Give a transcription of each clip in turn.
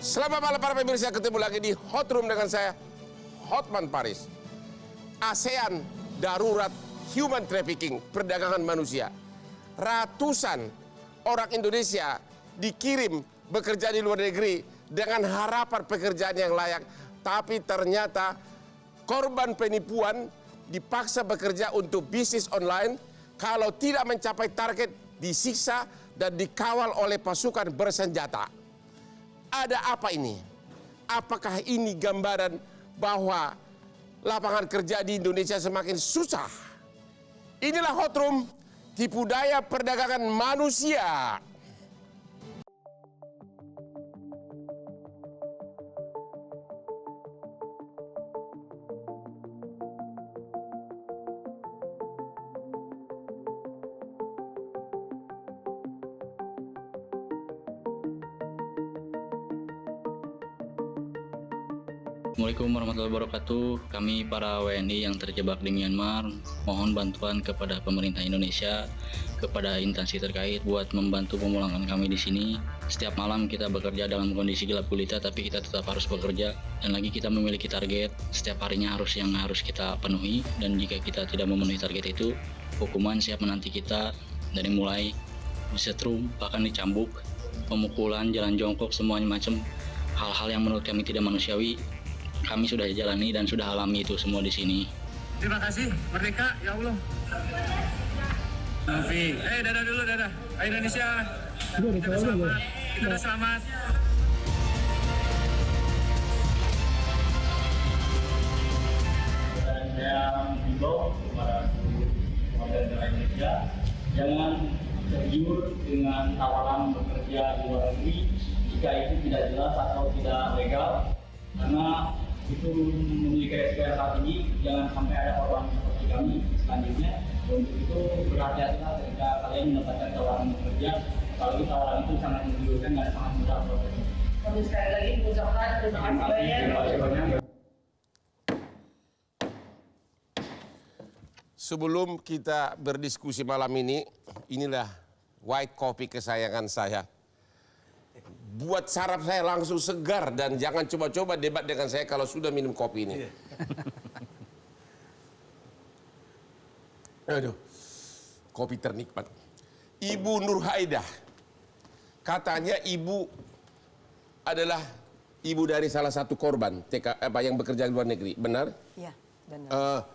Selamat malam para pemirsa, ketemu lagi di Hot Room dengan saya, Hotman Paris. ASEAN darurat human trafficking, perdagangan manusia. Ratusan orang Indonesia dikirim bekerja di luar negeri dengan harapan pekerjaan yang layak. Tapi ternyata korban penipuan dipaksa bekerja untuk bisnis online. Kalau tidak mencapai target, disiksa dan dikawal oleh pasukan bersenjata. Ada apa ini? Apakah ini gambaran bahwa lapangan kerja di Indonesia semakin susah? Inilah Hot Room, tipu daya perdagangan manusia. Assalamualaikum warahmatullahi wabarakatuh. Kami para WNI yang terjebak di Myanmar mohon bantuan kepada pemerintah Indonesia, kepada instansi terkait buat membantu pemulangan kami di sini. Setiap malam kita bekerja dalam kondisi gelap gulita, tapi kita tetap harus bekerja. Dan lagi kita memiliki target setiap harinya yang harus kita penuhi. Dan jika kita tidak memenuhi target itu, hukuman siap menanti kita, dari mulai disetrum, bahkan dicambuk, pemukulan, jalan jongkok, semuanya macam hal-hal yang menurut kami tidak manusiawi. Kami sudah jalani dan sudah alami itu semua di sini. Terima kasih, Merdeka, ya Allah. Novi, dadah dulu, dadah. Ayo Indonesia, kita udah selamat, kita udah selamat. Dan saya menghimbau kepada seluruh warga negara Indonesia, jangan tergiur dengan tawaran bekerja di luar negeri jika itu tidak jelas atau tidak legal, karena itu memiliki resiko yang sangat tinggi. Jangan sampai ada korban seperti kami selanjutnya. Untuk itu berhati-hatilah ketika kalian mendapatkan tawaran bekerja, apalagi tawaran itu sangat menggiurkan dan sangat mudah prosesnya. Kami sekali lagi mengucapkan terima kasih banyak. Sebelum kita berdiskusi malam ini, inilah white coffee kesayangan saya. Buat saraf saya langsung segar, dan jangan coba-coba debat dengan saya kalau sudah minum kopi ini. Aduh, kopi ternikmat. Ibu Nur Haidah, katanya ibu adalah ibu dari salah satu korban yang bekerja di luar negeri, benar? Iya, benar.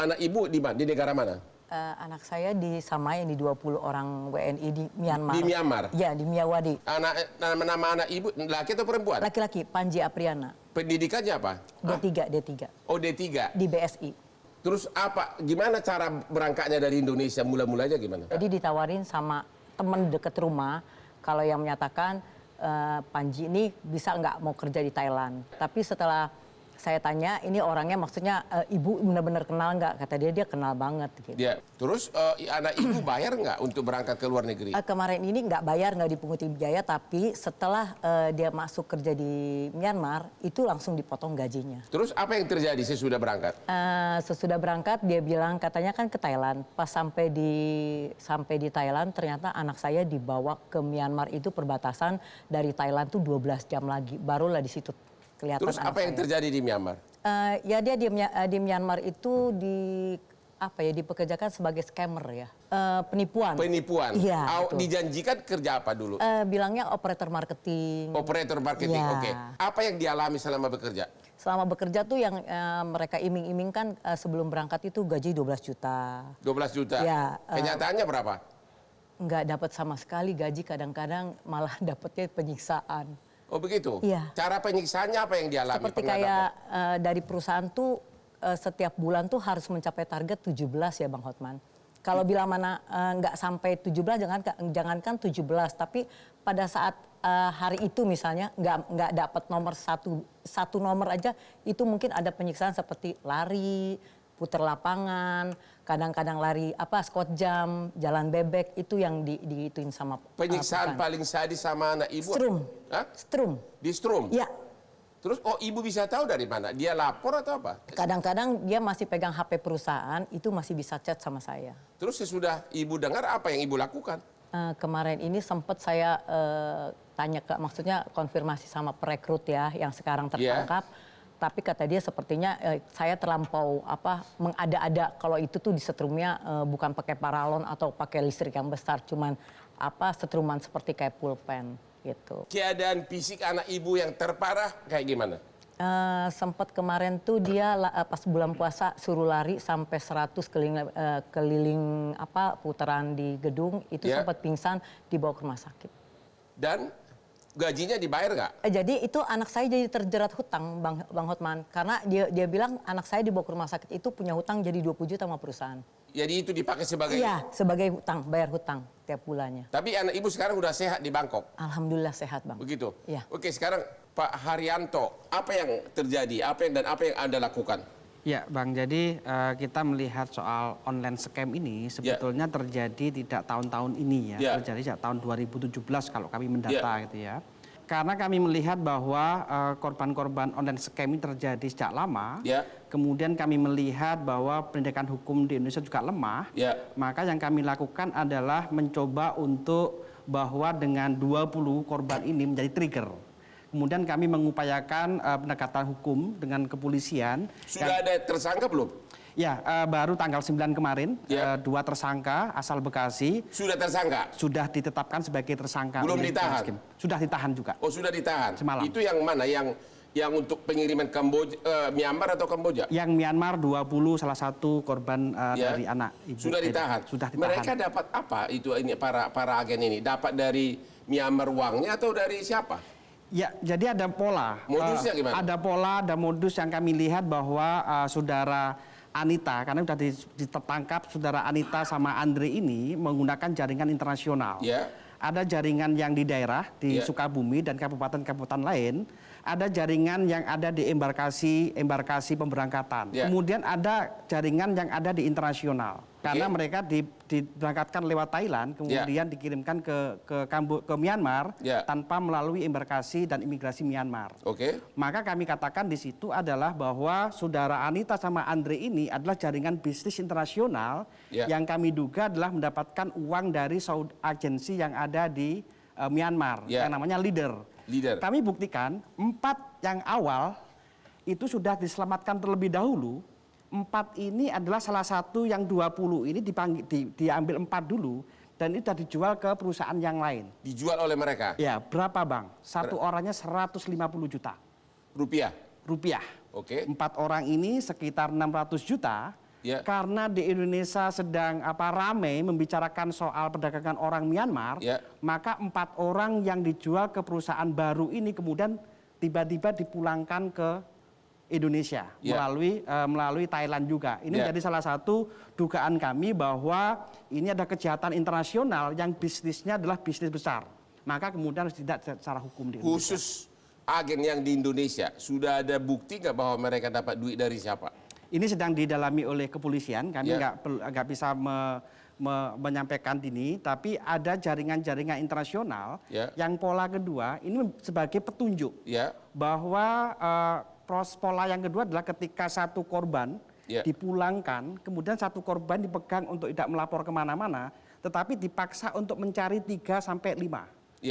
Anak ibu di mana? Di negara mana? Anak saya di Samai, di 20 orang WNI di Myanmar. Di Myanmar? Iya, di Miyawadi. Nama anak ibu, laki atau perempuan? Laki-laki, Panji Apriana. Pendidikannya apa? D3. Oh, D3. Di BSI. Terus gimana cara berangkatnya dari Indonesia? Mulanya gimana? Jadi ditawarin sama teman dekat rumah, kalau yang menyatakan Panji ini bisa nggak mau kerja di Thailand. Tapi setelah saya tanya, ini orangnya maksudnya ibu benar-benar kenal nggak? Kata dia kenal banget. Gitu. Ya, terus anak ibu bayar nggak untuk berangkat ke luar negeri? Kemarin ini nggak bayar, nggak dipunguti biaya, tapi setelah dia masuk kerja di Myanmar, itu langsung dipotong gajinya. Terus apa yang terjadi sesudah berangkat? Sesudah berangkat dia bilang katanya kan ke Thailand. Pas sampai di Thailand, ternyata anak saya dibawa ke Myanmar, itu perbatasan dari Thailand tuh 12 jam lagi. Barulah di situ kelihatan. Terus apa yang terjadi di Myanmar? Ya dia di Myanmar itu dipekerjakan sebagai scammer ya, penipuan. Penipuan. Iya. Dijanjikan kerja apa dulu? Bilangnya operator marketing. Operator marketing, Ya. oke. Apa yang dialami selama bekerja? Selama bekerja tuh yang mereka iming-imingkan sebelum berangkat itu gaji 12 juta. 12 juta. Ya. Kenyataannya berapa? Nggak dapat sama sekali gaji, kadang-kadang malah dapetnya penyiksaan. Oh begitu? Iya. Cara penyiksaannya apa yang dialami? Seperti kayak dari perusahaan tuh setiap bulan tuh harus mencapai target 17 ya Bang Hotman. Kalau bila mana nggak sampai 17, jangankan 17, tapi pada saat hari itu misalnya nggak dapat nomor satu nomor aja, itu mungkin ada penyiksaan seperti lari, putar lapangan, kadang-kadang lari squat jam, jalan bebek, itu yang diituin sama penyiksaan paling sadis sama anak ibu? Strum. Hah? Strum. Di strum? Ya. Terus ibu bisa tahu dari mana? Dia lapor atau apa? Kadang-kadang dia masih pegang HP perusahaan, itu masih bisa chat sama saya. Terus sesudah ibu dengar, apa yang ibu lakukan? Kemarin ini sempat saya tanya maksudnya konfirmasi sama perekrut ya yang sekarang tertangkap. Tapi kata dia sepertinya saya terlampau mengada-ada kalau itu tuh disetrumnya bukan pakai paralon atau pakai listrik yang besar, cuman setruman seperti kayak pulpen gitu. Keadaan fisik anak ibu yang terparah kayak gimana? Sempat kemarin tuh dia pas bulan puasa suruh lari sampai 100 keliling putaran di gedung itu sempat pingsan dibawa ke rumah sakit. Dan gajinya dibayar nggak? Jadi itu anak saya jadi terjerat hutang Bang Hotman karena dia bilang anak saya dibawa ke rumah sakit itu punya hutang jadi 20 juta sama perusahaan. Jadi itu dipakai sebagai? Iya, sebagai hutang, bayar hutang tiap bulannya. Tapi anak ibu sekarang udah sehat di Bangkok? Alhamdulillah sehat Bang. Begitu? Iya. Oke, sekarang Pak Haryanto, apa yang terjadi? Apa yang Anda lakukan? Ya Bang, jadi kita melihat soal online scam ini sebetulnya terjadi tidak tahun-tahun ini ya, terjadi sejak tahun 2017 kalau kami mendata gitu ya. Karena kami melihat bahwa korban-korban online scam ini terjadi sejak lama, kemudian kami melihat bahwa pendidikan hukum di Indonesia juga lemah, maka yang kami lakukan adalah mencoba untuk bahwa dengan 20 korban ini menjadi trigger. Kemudian kami mengupayakan pendekatan hukum dengan kepolisian. Sudah ada tersangka belum? Ya, baru tanggal 9 kemarin, 2 tersangka asal Bekasi. Sudah tersangka? Sudah ditetapkan sebagai tersangka. Belum ditahan? Sudah ditahan juga. Oh, sudah ditahan? Semalam. Itu yang mana? Yang untuk pengiriman Myanmar atau Kamboja? Yang Myanmar 20 salah satu korban dari anak ibu. Sudah ditahan? Sudah ditahan. Mereka dapat apa itu ini para agen ini? Dapat dari Myanmar uangnya atau dari siapa? Ya, jadi ada pola. Modusnya gimana? Ada pola, ada modus yang kami lihat bahwa saudara Anita, karena sudah ditangkap saudara Anita sama Andre ini menggunakan jaringan internasional. Ada jaringan yang di daerah, di Sukabumi dan kabupaten-kabupaten lain. Ada jaringan yang ada di embarkasi pemberangkatan. Kemudian ada jaringan yang ada di internasional. Karena mereka diberangkatkan lewat Thailand, kemudian dikirimkan ke Myanmar tanpa melalui embarkasi dan imigrasi Myanmar. Maka kami katakan di situ adalah bahwa saudara Anita sama Andre ini adalah jaringan bisnis internasional yang kami duga adalah mendapatkan uang dari agensi yang ada di Myanmar, yang namanya Leader. Kami buktikan 4 yang awal itu sudah diselamatkan terlebih dahulu. 4 ini adalah salah satu yang 20 ini diambil 4 dulu dan itu sudah dijual ke perusahaan yang lain. Dijual oleh mereka? Ya, berapa Bang? Satu orangnya 150 juta. Rupiah? Rupiah. 4 orang ini sekitar 600 juta. Karena di Indonesia sedang ramai membicarakan soal perdagangan orang Myanmar, maka 4 orang yang dijual ke perusahaan baru ini kemudian tiba-tiba dipulangkan ke Indonesia melalui Thailand juga. Ini menjadi salah satu dugaan kami bahwa ini ada kejahatan internasional yang bisnisnya adalah bisnis besar. Maka kemudian harus ditindak secara hukum di Indonesia. Khusus agen yang di Indonesia, sudah ada bukti nggak bahwa mereka dapat duit dari siapa? Ini sedang didalami oleh kepolisian. Kami nggak bisa menyampaikan ini, tapi ada jaringan-jaringan internasional yang pola kedua ini sebagai petunjuk bahwa pola yang kedua adalah ketika satu korban dipulangkan, kemudian satu korban dipegang untuk tidak melapor kemana-mana, tetapi dipaksa untuk mencari 3 sampai 5.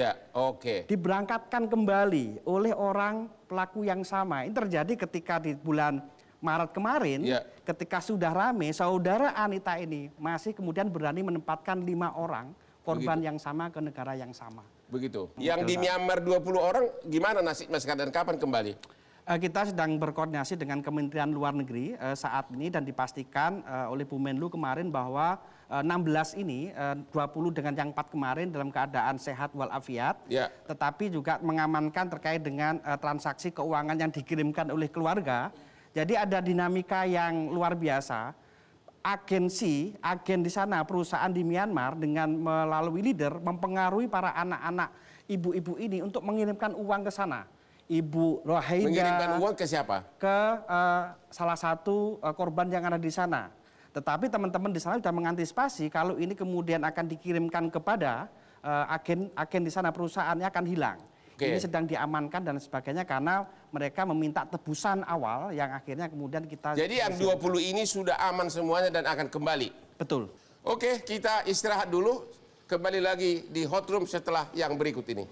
Diberangkatkan kembali oleh orang pelaku yang sama. Ini terjadi ketika di bulan Maret kemarin, ketika sudah rame, saudara Anita ini masih kemudian berani menempatkan 5 orang korban yang sama ke negara yang sama. Begitu. Yang di Myanmar 20 orang, gimana nasibnya sekarang dan kapan kembali? Kita sedang berkoordinasi dengan Kementerian Luar Negeri saat ini dan dipastikan oleh Bu Menlu kemarin bahwa 16 ini, 20 dengan yang 4 kemarin dalam keadaan sehat walafiat, tetapi juga mengamankan terkait dengan transaksi keuangan yang dikirimkan oleh keluarga. Jadi ada dinamika yang luar biasa. Agen di sana, perusahaan di Myanmar dengan melalui Leader mempengaruhi para anak-anak ibu-ibu ini untuk mengirimkan uang ke sana. Ibu Rohingya mengirimkan uang ke siapa? Ke salah satu korban yang ada di sana. Tetapi teman-teman di sana sudah mengantisipasi kalau ini kemudian akan dikirimkan kepada agen di sana, perusahaannya akan hilang. Ini sedang diamankan dan sebagainya karena mereka meminta tebusan awal yang akhirnya kemudian kita... Jadi yang 20 ini sudah aman semuanya dan akan kembali? Betul. Oke, kita istirahat dulu. kembali lagi di Hot Room setelah yang berikut ini.